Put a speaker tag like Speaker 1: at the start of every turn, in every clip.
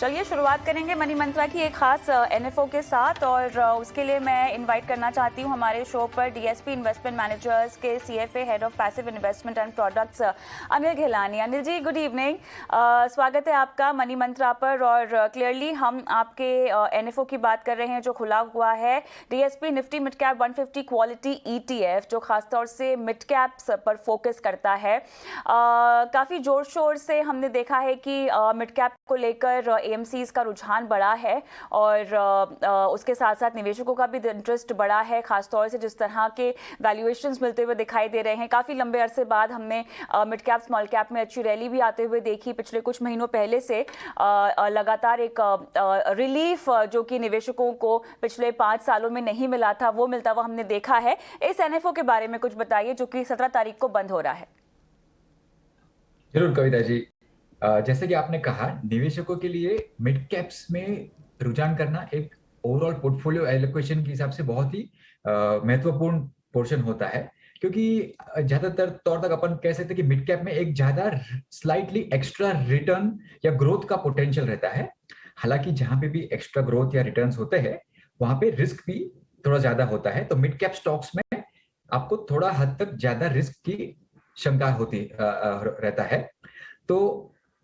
Speaker 1: चलिए शुरुआत करेंगे मनी मंत्रा की एक खास एनएफओ के साथ और उसके लिए मैं इनवाइट करना चाहती हूँ हमारे शो पर डीएसपी इन्वेस्टमेंट मैनेजर्स के CFA head of passive investment and products Anil Ghilani. Anil ji, good evening. स्वागत है आपका मनी मंत्रा पर। और क्लियरली हम आपके एनएफओ की बात कर रहे हैं जो खुला हुआ है DSP Nifty mid cap 150 quality ETF, जो खासतौर से मिड कैप्स पर फोकस करता है। काफ़ी जोर शोर से हमने देखा है कि मिड कैप को लेकर एएमसीज का रुझान बढ़ा है और उसके साथ साथ निवेशकों का भी इंटरेस्ट बढ़ा है, खासतौर से जिस तरह के वैल्यूएशंस मिलते हुए दिखाई दे रहे हैं। काफ़ी लंबे अरसे बाद हमने मिड कैप स्मॉल कैप में अच्छी रैली भी आते हुए देखी। पिछले कुछ महीनों पहले से लगातार एक रिलीफ जो कि निवेशकों को पिछले 5 सालों में नहीं मिला था, वो मिलता हुआ हमने देखा है। इस एनएफओ के बारे में कुछ बताइए जो कि 17 तारीख को बंद हो रहा है।
Speaker 2: जरूर कविता जी, जैसे कि आपने कहा, निवेशकों के लिए मिड कैप्स में रुझान करना एक ओवरऑल पोर्टफोलियो एलोकेशन के हिसाब से बहुत ही महत्वपूर्ण पोर्शन होता है, क्योंकि ज्यादातर तौर तक अपन कह सकते हैं कि मिड कैप में एक ज्यादा स्लाइटली एक्स्ट्रा रिटर्न या ग्रोथ का पोटेंशियल रहता है। हालांकि जहां पे भी एक्स्ट्रा ग्रोथ या रिटर्न्स होते हैं वहां पे रिस्क भी थोड़ा ज्यादा होता है। तो मिड कैप स्टॉक्स में आपको थोड़ा हद तक ज्यादा रिस्क की शंका होती रहता है। तो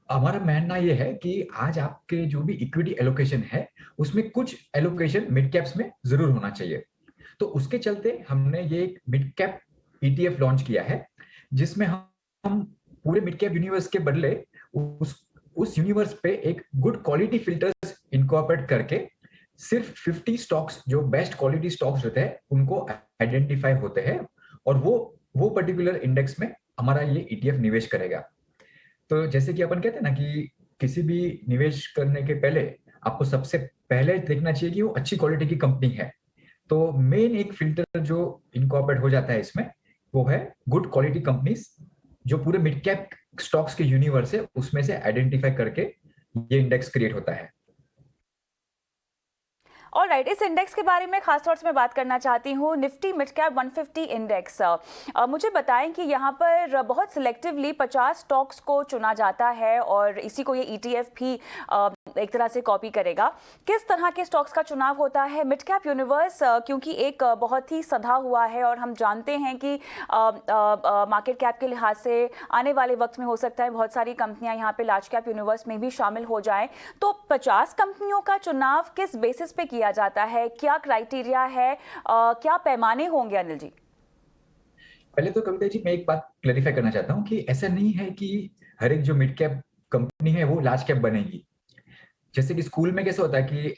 Speaker 2: हमारा मानना यह है कि आज आपके जो भी इक्विटी एलोकेशन है उसमें कुछ एलोकेशन मिड कैप्स में जरूर होना चाहिए। तो उसके चलते हमने ये एक मिड कैप ईटीएफ लॉन्च किया है, जिसमें हम पूरे मिड कैप यूनिवर्स के बदले उस यूनिवर्स पे एक गुड क्वालिटी फिल्टर्स इनकॉर्पोरेट करके सिर्फ 50 स्टॉक्स जो बेस्ट क्वालिटी स्टॉक्स रहते हैं उनको आइडेंटिफाई होते हैं और वो पर्टिकुलर इंडेक्स में हमारा ये ईटीएफ निवेश करेगा। तो जैसे कि अपन कहते हैं ना कि किसी भी निवेश करने के पहले आपको सबसे पहले देखना चाहिए कि वो अच्छी क्वालिटी की कंपनी है। तो मेन एक फिल्टर जो इनकॉर्पोरेट हो जाता है इसमें, वो है गुड क्वालिटी कंपनीज जो पूरे मिड कैप स्टॉक्स के यूनिवर्स है उसमें से आइडेंटिफाई करके ये इंडेक्स क्रिएट होता है।
Speaker 1: ऑलराइट, इस इंडेक्स के बारे में खासतौर से मैं बात करना चाहती हूँ, निफ्टी मिड कैप 150 इंडेक्स। मुझे बताएं कि यहाँ पर बहुत सिलेक्टिवली 50 स्टॉक्स को चुना जाता है और इसी को ये ईटीएफ भी एक तरह से कॉपी करेगा। किस तरह के स्टॉक्स का चुनाव होता है? मिड कैप यूनिवर्स क्योंकि एक बहुत ही सधा हुआ है और हम जानते हैं कि मार्केट कैप के लिहाज से आने वाले वक्त में हो सकता है बहुत सारी कंपनियां यहाँ पे लार्ज कैप यूनिवर्स में भी शामिल हो जाएं। तो 50 कंपनियों का चुनाव किस बेसिस पे किया जाता है? क्या क्राइटेरिया है? क्या पैमाने होंगे अनिल जी?
Speaker 2: पहले तो कविता जी मैं एक बात क्लैरिफाई करना चाहता हूँ कि ऐसा नहीं है कि हर एक जो मिड कैप कंपनी है वो लार्ज कैप बनेगी। जैसे कि स्कूल में कैसे होता है कि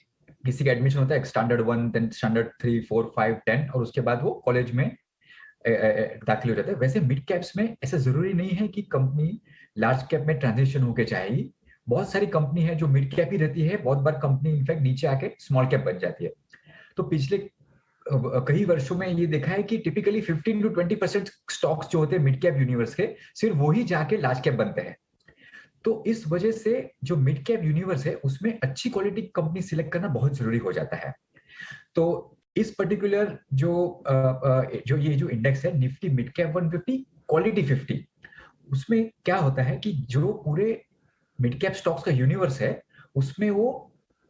Speaker 2: किसी का एडमिशन होता है स्टैंडर्ड 1, देन स्टैंडर्ड 3, 4, 5, 10 और उसके बाद वो कॉलेज में दाखिल हो जाता है। वैसे मिड कैप्स में ऐसा जरूरी नहीं है कि कंपनी लार्ज कैप में ट्रांजिशन होके जाएगी। बहुत सारी कंपनी है जो मिड कैप ही रहती है, बहुत बार कंपनी इनफैक्ट नीचे आके स्मॉल कैप बन जाती है। तो पिछले कई वर्षों में ये देखा है कि टिपिकली 15 to 20% स्टॉक्स जो होते हैं मिड कैप यूनिवर्स के, सिर्फ वही जाके लार्ज कैप बनते हैं। तो इस वजह से जो मिड कैप यूनिवर्स है उसमें अच्छी क्वालिटी कंपनी सिलेक्ट करना बहुत जरूरी हो जाता है। तो इस पर्टिकुलर जो ये जो इंडेक्स है निफ्टी मिड कैप 150 क्वालिटी 50, उसमें क्या होता है कि जो पूरे मिड कैप स्टॉक्स का यूनिवर्स है उसमें वो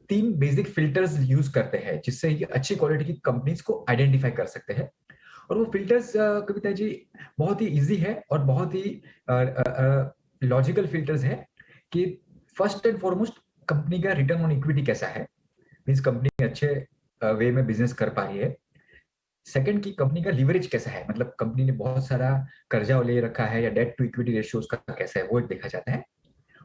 Speaker 2: 3 बेसिक फिल्टर्स यूज करते हैं जिससे ये अच्छी क्वालिटी की कंपनीज को आइडेंटिफाई कर सकते हैं। और वो फिल्टर्स कविता जी बहुत ही इजी है और बहुत ही लॉजिकल फिल्टर्स है कि फर्स्ट एंड फॉरमोस्ट कंपनी का रिटर्न ऑन इक्विटी कैसा है, मींस कंपनी अच्छे वे में बिजनेस कर पा रही है। सेकंड की कंपनी का लीवरेज कैसा है, मतलब कंपनी ने बहुत सारा कर्जा ले रखा है या डेट टू इक्विटी रेशियो उसका कैसा है, वो एक देखा जाता है।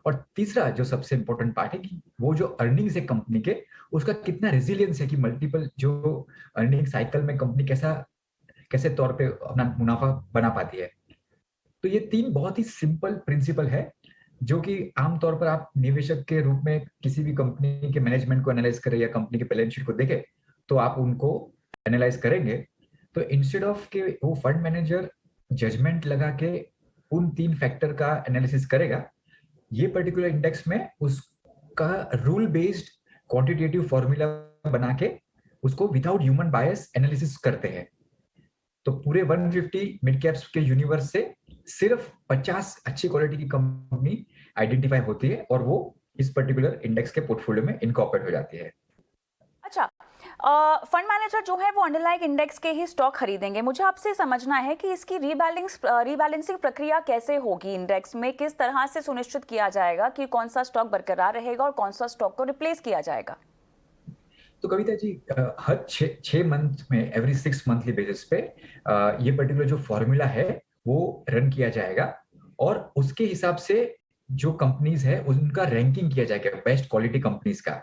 Speaker 2: और तीसरा जो सबसे इंपॉर्टेंट पार्ट है कि वो जो अर्निंग्स है कंपनी के उसका कितना रेजिलियंस है, कि मल्टीपल जो अर्निंग साइकिल में कंपनी कैसे तौर पे अपना मुनाफा बना पाती है। तो ये 3 बहुत ही सिंपल प्रिंसिपल है जो कि आमतौर पर आप निवेशक के रूप में किसी भी कंपनी के मैनेजमेंट को एनालाइज करें या कंपनी के बैलेंस शीट को देखें तो आप उनको एनालाइज करेंगे। तो इंस्टेड ऑफ के वो फंड मैनेजर जजमेंट लगा के उन 3 फैक्टर का एनालिसिस करेगा, ये पर्टिकुलर इंडेक्स में उसका रूल बेस्ड क्वांटिटेटिव फॉर्मूला बना के उसको विदाउट ह्यूमन बायस एनालिसिस करते हैं। तो पूरे 150 मिड कैप्स के यूनिवर्स से सिर्फ 50 अच्छी क्वालिटी की कंपनी आइडेंटिफाई होती है और वो इस पर्टिकुलर इंडेक्स के पोर्टफोलियो में इनकॉर्पोरेट हो जाती है।
Speaker 1: अच्छा, फंड मैनेजर जो है वो अंडरलाइंग इंडेक्स के ही स्टॉक खरीदेंगे। मुझे आपसे समझना है कि इसकी रीबैलेंसिंग प्रक्रिया कैसे होगी इंडेक्स में, किस तरह से सुनिश्चित किया जाएगा कि कौन सा स्टॉक बरकरार रहेगा और कौन सा स्टॉक को रिप्लेस किया जाएगा?
Speaker 2: तो कविता जी, हर छः मंथ में एवरी 6 मंथली बेसिस पे ये पर्टिकुलर जो फॉर्मूला है वो रन किया जाएगा और उसके हिसाब से जो कंपनीज है उनका रैंकिंग किया जाएगा बेस्ट क्वालिटी कंपनीज का।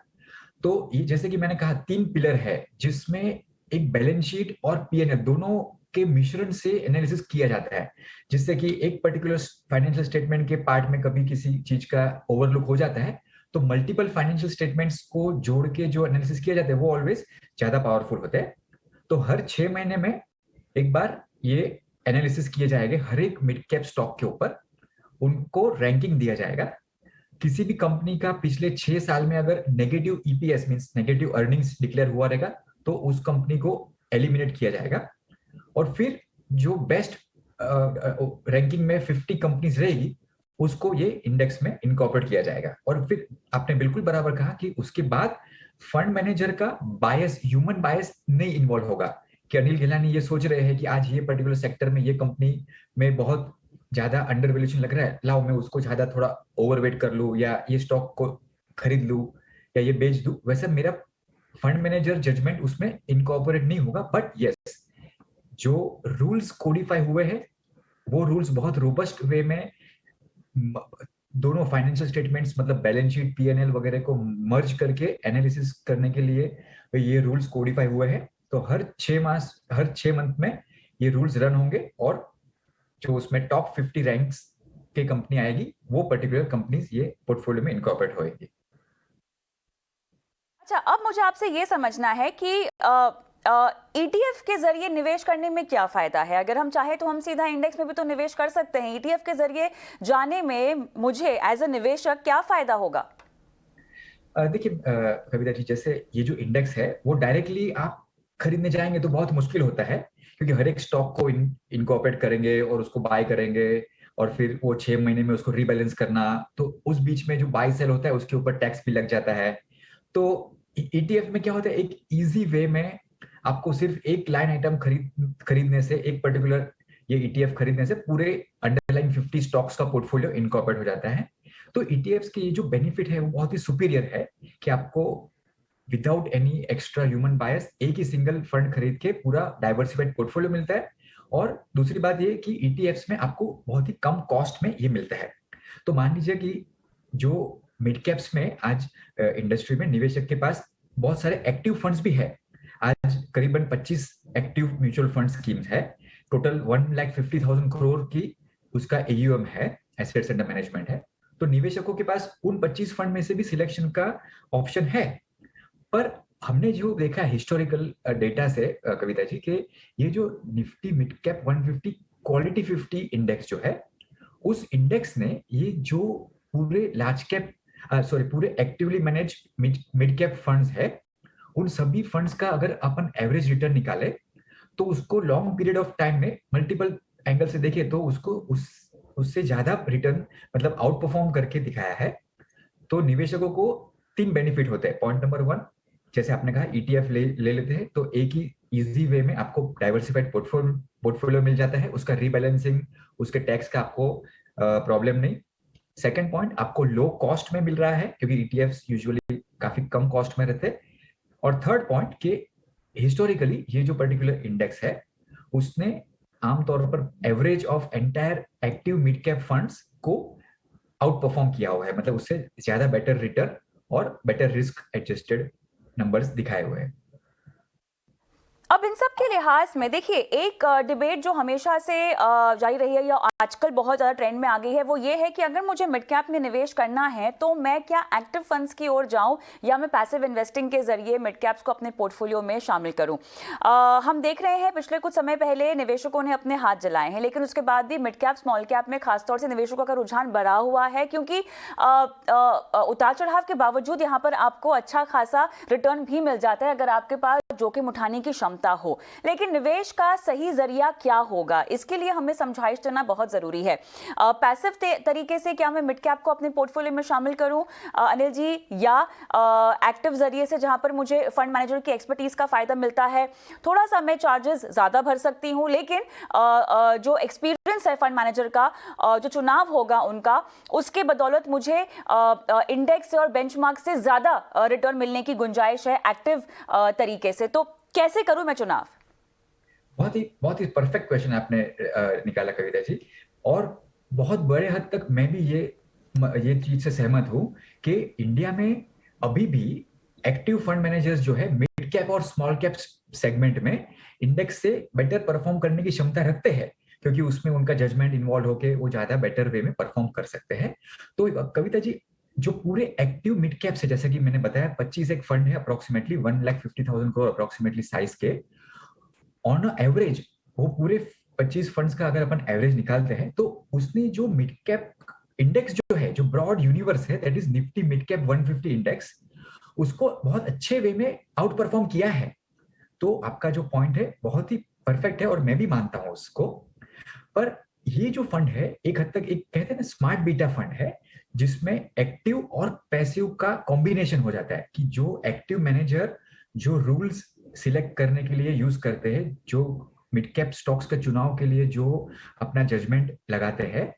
Speaker 2: तो ये जैसे कि मैंने कहा 3 पिलर है जिसमें एक बैलेंस शीट और पीएनएल दोनों के मिश्रण से एनालिसिस किया जाता है, जिससे कि एक पर्टिकुलर फाइनेंशियल स्टेटमेंट के पार्ट में कभी किसी चीज का ओवरलुक हो जाता है तो मल्टीपल फाइनेंशियल स्टेटमेंट्स को जोड़ के जो एनालिसिस किया जाता है वो ऑलवेज ज्यादा पावरफुल होते हैं। तो हर 6 महीने में एक बार ये एनालिसिस किए जाएंगे हर एक मिड कैप स्टॉक के ऊपर, उनको रैंकिंग दिया जाएगा। किसी भी कंपनी का पिछले 6 साल में अगर negative EPS means negative earnings declare हुआ रहेगा तो उस कंपनी को एलिमिनेट किया जाएगा और फिर जो बेस्ट रैंकिंग में 50 कंपनीज रहेगी उसको ये इंडेक्स में इनकॉर्पोरेट किया जाएगा। और फिर आपने बिल्कुल बराबर कहा कि उसके बाद फंड मैनेजर का बायस, ह्यूमन बायस नहीं इन्वॉल्व होगा कि अनिल गिलानी ये सोच रहे हैं कि आज ये पर्टिकुलर सेक्टर में ये कंपनी में बहुत ज्यादा अंडर वैल्यूएशन लग रहा है, लाओ मैं उसको ज्यादा थोड़ा ओवरवेट कर लूं या ये स्टॉक को खरीद लूं या ये बेच दूं। वैसे मेरा फंड मैनेजर जजमेंट उसमें इनकॉर्पोरेट नहीं होगा, बट यस जो रूल्स कोडिफाई हुए हैं वो रूल्स बहुत रोबस्ट वे में दोनों फाइनेंशियल स्टेटमेंट्स मतलब बैलेंस शीट पीएनएल वगैरह को मर्ज करके एनालिसिस करने के लिए ये रूल्स कोडिफाई हुए हैं। तो हर 6 मंथ में ये रूल्स रन होंगे और जो उसमें टॉप 50 रैंक्स की कंपनी आएगी वो पर्टिकुलर कंपनीज ये पोर्टफोलियो में इनकॉर्पोरेट होएगी।
Speaker 1: अच्छा, अब मुझे आपसे ये समझना है कि ईटीएफ के जरिए निवेश करने में क्या फायदा है? अगर हम चाहे तो हम सीधा इंडेक्स में भी तो निवेश कर सकते हैं। ईटीएफ के जरिए जाने में मुझे एज अ निवेशक क्या फायदा होगा?
Speaker 2: देखिए कविता जी, जैसे ये जो इंडेक्स है वो डायरेक्टली आप खरीदने जाएंगे तो बहुत मुश्किल होता है क्योंकि हर एक स्टॉक को इनकॉर्पोरेट करेंगे और उसको बाय करेंगे और फिर वो 6 महीने में उसको रीबैलेंस करना, तो उस बीच में जो बाय सेल होता है उसके ऊपर टैक्स भी लग जाता है। तो ईटीएफ में क्या होता है, एक इजी वे में आपको सिर्फ एक लाइन आइटम खरीदने से, एक पर्टिकुलर ये ईटीएफ खरीदने से पूरे अंडरलाइन 50 स्टॉक्स का पोर्टफोलियो इनकॉर्पोरेट हो जाता है। तो ईटीएफ्स के ये जो बेनिफिट है वो बहुत ही सुपीरियर है कि आपको विदाउट एनी एक्स्ट्रा ह्यूमन बायस एक ही सिंगल फंड खरीद के पूरा डाइवर्सिफाइड पोर्टफोलियो मिलता है। और दूसरी बात ये कि ईटीएफ्स में आपको बहुत ही कम कॉस्ट में ये मिलता है। तो मान लीजिए कि जो मिड कैप्स में आज इंडस्ट्री में निवेशक के पास बहुत सारे एक्टिव फंड्स भी है। आज करीबन 25 एक्टिव म्यूचुअल फंड स्कीम्स है, टोटल 1,50,000 करोड़ की उसका एयूएम है, एसेट्स अंडर मैनेजमेंट है। तो निवेशकों के पास उन 25 फंड में से भी सिलेक्शन का ऑप्शन है। पर हमने जो देखा हिस्टोरिकल डेटा से कविता जी के ये जो Nifty mid cap 150 quality 50 index जो है उस इंडेक्स ने ये जो पूरे लार्ज कैप पूरे actively manage mid cap funds है उन सभी फंड्स का अगर अपन एवरेज रिटर्न निकाले तो उसको लॉन्ग पीरियड ऑफ टाइम में मल्टीपल एंगल से देखे तो उसको उससे ज्यादा रिटर्न मतलब आउट परफॉर्म करके दिखाया है। तो निवेशकों को 3 बेनिफिट होते हैं। पॉइंट नंबर 1, जैसे आपने कहा ईटीएफ ले लेते हैं तो एक ही इजी वे में आपको डाइवर्सिफाइड पोर्टफोलियो मिल जाता है, उसका रीबैलेंसिंग, उसके टैक्स का आपको प्रॉब्लम नहीं। सेकंड पॉइंट, आपको लो कॉस्ट में मिल रहा है क्योंकि ईटीएफ्स यूजुअली काफी कम कॉस्ट में रहते हैं। और थर्ड पॉइंट कि हिस्टोरिकली ये जो पर्टिकुलर इंडेक्स है उसने आमतौर पर average of entire active mid cap funds को आउट परफॉर्म किया हुआ है, मतलब उससे ज्यादा बेटर रिटर्न और बेटर रिस्क एडजस्टेड नंबर्स दिखाए हुए हैं।
Speaker 1: अब इन सब के लिहाज में देखिए, एक डिबेट जो हमेशा से जारी रही है या आजकल बहुत ज़्यादा ट्रेंड में आ गई है वो ये है कि अगर मुझे मिड कैप में निवेश करना है तो मैं क्या एक्टिव फंड्स की ओर जाऊं या मैं पैसिव इन्वेस्टिंग के जरिए मिड कैप्स को अपने पोर्टफोलियो में शामिल करूं। हम देख रहे हैं पिछले कुछ समय पहले निवेशकों ने अपने हाथ जलाए हैं, लेकिन उसके बाद भी मिड कैप स्मॉल कैप में खासतौर से निवेशकों का रुझान बढ़ा हुआ है क्योंकि उतार चढ़ाव के बावजूद यहाँ पर आपको अच्छा खासा रिटर्न भी मिल जाता है अगर आपके पास जोखिम उठाने की क्षमता क्षमता हो, लेकिन निवेश का सही जरिया क्या होगा, इसके लिए हमें समझाइश देना बहुत जरूरी है। पैसिव तरीके से क्या मैं मिड कैप को अपने पोर्टफोलियो में शामिल करूं अनिल जी, या एक्टिव जरिए से जहां पर मुझे फंड मैनेजर की एक्सपर्टीज का फायदा मिलता है, थोड़ा सा मैं चार्जेस ज्यादा भर सकती हूं, लेकिन जो एक्सपीरियंस है फंड मैनेजर का, जो चुनाव होगा उनका, उसके बदौलत मुझे इंडेक्स और बेंचमार्क से ज्यादा रिटर्न मिलने की गुंजाइश है एक्टिव तरीके से। तो कैसे करूं मैं चुनाव?
Speaker 2: बहुत ही परफेक्ट क्वेश्चन आपने निकाला कविता जी। और बहुत बड़े हद तक मैं भी ये चीज से सहमत हूं कि इंडिया में अभी भी एक्टिव फंड मैनेजर्स जो है मिड कैप और स्मॉल कैप सेगमेंट में इंडेक्स से बेटर परफॉर्म करने की क्षमता रखते हैं, क्योंकि उसमें उनका जजमेंट इन्वॉल्व होके वो ज्यादा बेटर वे में परफॉर्म कर सकते हैं। तो कविता जी, जो पूरे एक्टिव मिड कैप से, जैसे कि मैंने बताया 25 एक फंड है, अप्रोक्सीमेटली 1,50,000 करोड़ अप्रोक्सीमेटली साइज के, ऑन एवरेज वो पूरे 25 फंड्स का अगर अपन एवरेज निकालते हैं तो उसने जो मिड कैप इंडेक्स जो है, जो ब्रॉड यूनिवर्स है, that is Nifty mid cap 150 index, उसको बहुत अच्छे वे में आउट परफॉर्म किया है। तो आपका जो पॉइंट है बहुत ही परफेक्ट है और मैं भी मानता हूं उसको। पर ये जो फंड है एक हद तक एक कहते हैं ना स्मार्ट बीटा फंड है, जिसमें एक्टिव और पैसिव का कॉम्बिनेशन हो जाता है कि जो एक्टिव मैनेजर जो रूल्स सिलेक्ट करने के लिए यूज करते हैं, जो मिड कैप स्टॉक्स के चुनाव के लिए जो अपना जजमेंट लगाते हैं,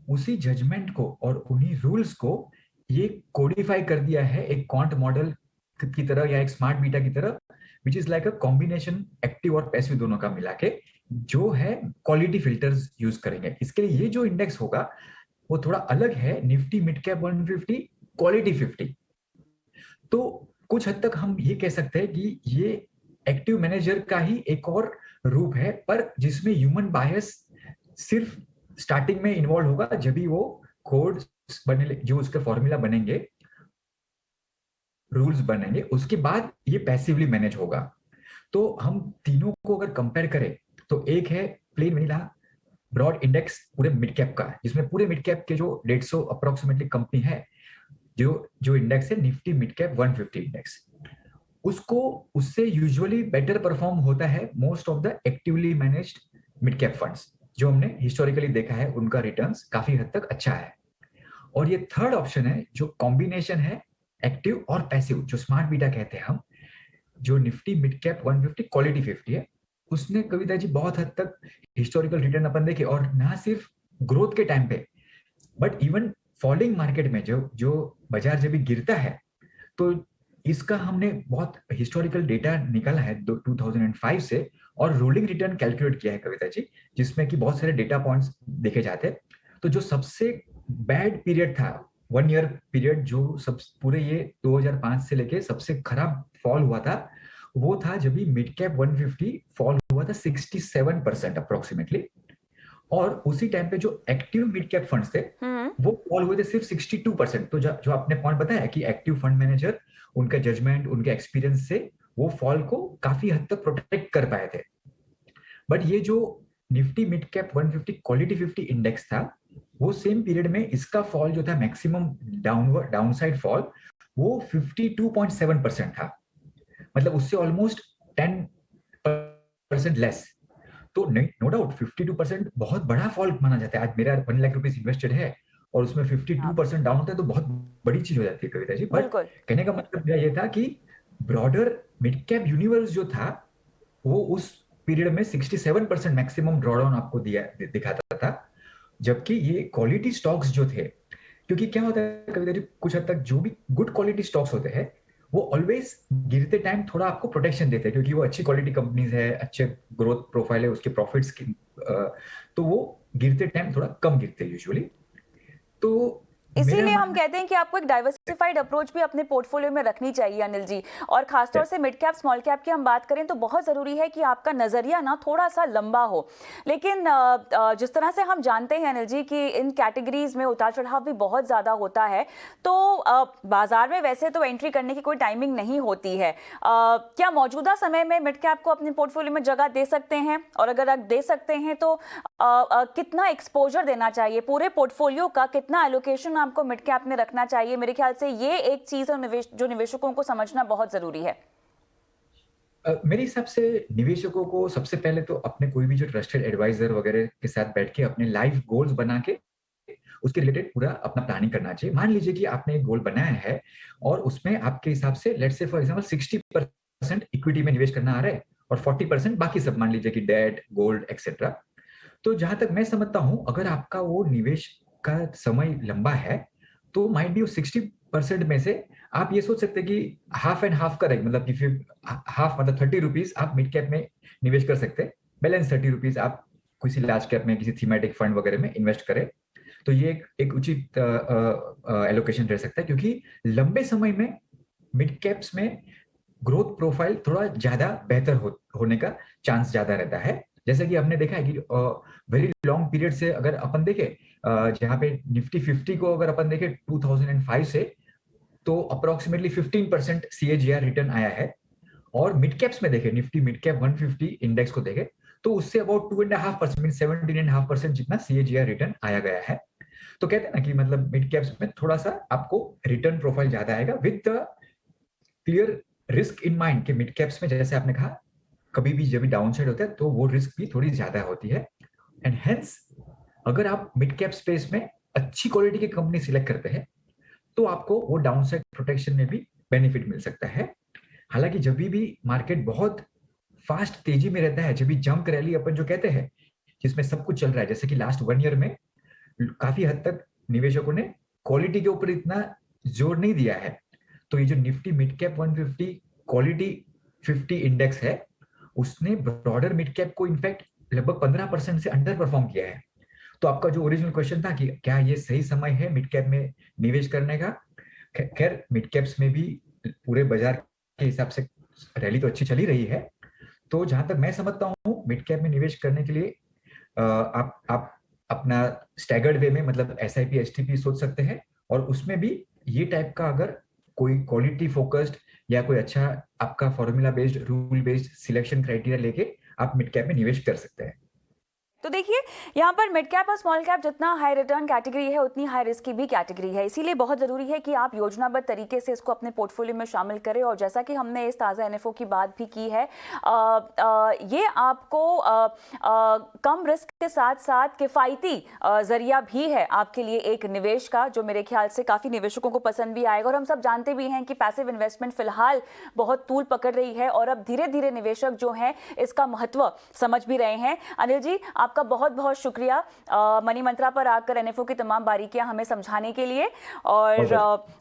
Speaker 2: उसी जजमेंट को और उन्हीं रूल्स को ये कोडिफाई कर दिया है एक क्वांट मॉडल की तरह या एक स्मार्ट बीटा की तरह, which is like a combination active और पैसिव दोनों का मिला के, जो है क्वालिटी फिल्टर्स यूज करेंगे। इसके लिए ये जो इंडेक्स होगा वो थोड़ा अलग है, निफ्टी मिड कैप 150 क्वालिटी 50। तो कुछ हद तक हम ये कह सकते हैं कि ये एक्टिव मैनेजर का ही एक और रूप है, पर जिसमें ह्यूमन बायस सिर्फ स्टार्टिंग में इन्वॉल्व होगा, जब भी वो कोड बने, जो उसके फॉर्मूला बनेंगे, रूल्स बनेंगे, उसके बाद ये पैसिवली मैनेज होगा। तो हम तीनों को अगर कंपेयर करें तो एक है प्लेन वनीला ब्रॉड इंडेक्स पूरे मिड कैप का, जिसमें पूरे मिड कैप के जो 150 अप्रोक्सीमेटली कंपनी है, जो इंडेक्स है निफ्टी मिड कैप 150 इंडेक्स, उसको उससे यूजुअली बेटर परफॉर्म होता है most of the actively managed mid cap funds. जो हमने हिस्टोरिकली देखा है उनका रिटर्न्स काफी हद तक अच्छा है। और ये थर्ड ऑप्शन है जो कॉम्बिनेशन है एक्टिव और पैसिव, जो स्मार्ट बीटा कहते हैं हम, जो निफ्टी मिड कैप 150 क्वालिटी 50 है, उसने कविता जी बहुत हद तक हिस्टोरिकल रिटर्न अपन देखे, और ना सिर्फ ग्रोथ के टाइम पे बट इवन फॉलिंग मार्केट में जो बाजार जब भी गिरता है, तो इसका हमने बहुत हिस्टोरिकल डेटा निकाला है 2005 से, और रोलिंग रिटर्न कैलकुलेट किया है कविता जी, जिसमें कि बहुत सारे डेटा पॉइंट्स देखे जाते हैं। तो जो सबसे बैड पीरियड था, 1 ईयर पीरियड, जो सब पूरे ये 2005 से लेके सबसे खराब फॉल हुआ था, वो था जब भी मिड कैप 150 फॉल हुआ था 67% अप्रोक्सीमेटली। और उसी टाइम पे जो एक्टिव मिड कैप फंड्स थे वो फॉल हुए थे सिर्फ 62%। तो जो आपने पॉइंट बताया कि एक्टिव फंड मैनेजर उनका जजमेंट, उनके एक्सपीरियंस से वो फॉल को काफी हद तक प्रोटेक्ट कर पाए थे। बट ये जो Nifty mid cap 150 quality 50 index था, वो सेम पीरियड में इसका फॉल जो था मैक्सिमम डाउनसाइड फॉल, वो 52.7% था, मतलब उससे ऑलमोस्ट 10% लेस। तो नो डाउट 52% बहुत बड़ा फॉल माना जाता है। आज मेरा 1 लाख रुपीस इन्वेस्टेड है और उसमें 52% डाउन होता है तो बहुत बड़ी चीज हो जाती है कविता जी। बट कहने का मतलब मेरा ये था कि ब्रॉडर मिड कैप यूनिवर्स जो था वो उस पीरियड में 67% मैक्सिमम ड्रॉडाउन आपको दिखाता था, जबकि ये क्वालिटी स्टॉक्स जो थे, क्योंकि क्या होता है कविता जी, कुछ हद तक जो भी गुड क्वालिटी स्टॉक्स होते हैं वो ऑलवेज गिरते टाइम थोड़ा आपको प्रोटेक्शन देते हैं, क्योंकि वो अच्छी क्वालिटी कंपनीज है, अच्छे ग्रोथ प्रोफाइल है, उसके प्रॉफिट्स की, तो वो गिरते टाइम थोड़ा कम गिरते हैं यूजुअली। तो
Speaker 1: इसीलिए हम कहते हैं कि आपको एक डाइवर्सिफाइड अप्रोच भी अपने पोर्टफोलियो में रखनी चाहिए अनिल जी। और खासतौर से मिड कैप स्मॉल कैप की हम बात करें तो बहुत ज़रूरी है कि आपका नज़रिया ना थोड़ा सा लंबा हो। लेकिन जिस तरह से हम जानते हैं अनिल जी कि इन कैटेगरीज में उतार चढ़ाव भी बहुत ज़्यादा होता है, तो बाजार में वैसे तो एंट्री करने की कोई टाइमिंग नहीं होती है। क्या मौजूदा समय में मिड कैप को अपने पोर्टफोलियो में जगह दे सकते हैं, और अगर आप दे सकते हैं तो कितना एक्सपोजर देना चाहिए, पूरे पोर्टफोलियो का कितना एलोकेशन आपको मिड कैप में रखना चाहिए? मेरे ख्याल से ये एक चीज है जो निवेशकों को समझना बहुत जरूरी है।
Speaker 2: मेरे हिसाब से निवेशकों को सबसे पहले तो अपने कोई भी जो ट्रस्टेड एडवाइजर वगैरह के साथ बैठ के अपने लाइफ गोल्स बना के उसके रिलेटेड पूरा अपना प्लानिंग करना चाहिए। मान लीजिए कि आपने एक गोल बनाया है और उसमें आपके हिसाब से let's say for example 60% equity में निवेश करना आ रहा है और 40% बाकी सब, मान लीजिए कि डेट, गोल्ड एक्सेट्रा। तो जहां तक मैं समझता हूं, अगर आपका वो निवेश का समय लंबा है तो माइट बी 60% में से आप ये सोच सकते हैं कि हाफ एंड हाफ करें, मतलब कि फिर हाफ मतलब 30 रुपीज आप मिड कैप में निवेश कर सकते हैं, बैलेंस 30 रुपीज आप किसी लार्ज कैप में किसी थीमेटिक फंड वगैरह में इन्वेस्ट करें। तो ये एक उचित एलोकेशन रह सकता है, क्योंकि लंबे समय में मिड कैप्स में ग्रोथ प्रोफाइल थोड़ा ज्यादा बेहतर होने का चांस ज्यादा रहता है। जैसे कि हमने देखा है कि वेरी लॉन्ग पीरियड से अगर अपन देखें, जहां पे निफ्टी 50 को अगर अपन देखें 2005 से, तो अप्रोक्सीमेटली 15% CAGR रिटर्न आया है। और मिड कैप्स में देखें, निफ्टी मिड कैप 150 इंडेक्स को देखें, तो उससे अबाउट 2.5% मीन 17.5% जितना CAGR रिटर्न आया गया है। तो कहते हैं ना कि मतलब मिड कैप्स में थोड़ा सा आपको रिटर्न प्रोफाइल ज्यादा आएगा with the clear risk in mind कि मिड कैप्स में जैसे आपने कहा कभी भी जब भी डाउन साइड होता है तो वो रिस्क भी थोड़ी ज्यादा होती है। एंड हेंस अगर आप मिड कैप स्पेस में अच्छी क्वालिटी की कंपनी सिलेक्ट करते हैं तो आपको वो डाउन साइड प्रोटेक्शन में भी बेनिफिट मिल सकता है। हालांकि जब भी मार्केट बहुत फास्ट तेजी में रहता है, जब भी जंप रैली अपन जो कहते हैं, जिसमें सब कुछ चल रहा है, जैसे कि लास्ट 1 ईयर में काफी हद तक निवेशकों ने क्वालिटी के ऊपर इतना जोर नहीं दिया है। तो ये जो Nifty mid cap 150 quality 50 index है, उसने ब्रॉडर मिड कैप को इनफैक्ट लगभग 15% से अंडर परफॉर्म किया है। तो आपका जो ओरिजिनल क्वेश्चन था कि क्या ये सही समय है मिड कैप में निवेश करने का, खैर मिड कैप्स में भी पूरे बाजार के हिसाब से रैली तो अच्छी चली रही है। तो जहां तक मैं समझता हूँ मिड कैप में निवेश करने के लिए आप अपना स्टैगर्ड वे में, मतलब SIP STP सोच सकते हैं, और उसमें भी ये टाइप का अगर कोई क्वालिटी फोकस्ड या कोई अच्छा आपका formula based rule based selection criteria लेके आप मिड कैप में निवेश कर सकते हैं।
Speaker 1: तो देखिए, यहाँ पर मिड कैप और स्मॉल कैप जितना हाई रिटर्न कैटेगरी है उतनी हाई रिस्क की भी कैटेगरी है। इसीलिए बहुत ज़रूरी है कि आप योजनाबद्ध तरीके से इसको अपने पोर्टफोलियो में शामिल करें। और जैसा कि हमने इस ताज़ा NFO की बात भी की है, ये आपको कम रिस्क के साथ साथ किफ़ायती ज़रिया भी है आपके लिए एक निवेश का, जो मेरे ख्याल से काफ़ी निवेशकों को पसंद भी आएगा। और हम सब जानते भी हैं कि पैसिव इन्वेस्टमेंट फ़िलहाल बहुत तूल पकड़ रही है और अब धीरे धीरे निवेशक जो हैं इसका महत्व समझ भी रहे हैं। अनिल जी, आपका बहुत बहुत शुक्रिया मनी मंत्रा पर आकर NFO की तमाम बारीकियां हमें समझाने के लिए। और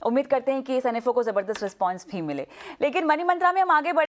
Speaker 1: उम्मीद करते हैं कि इस NFO को ज़बरदस्त रिस्पॉन्स भी मिले। लेकिन मनी मंत्रा में हम आगे बढ़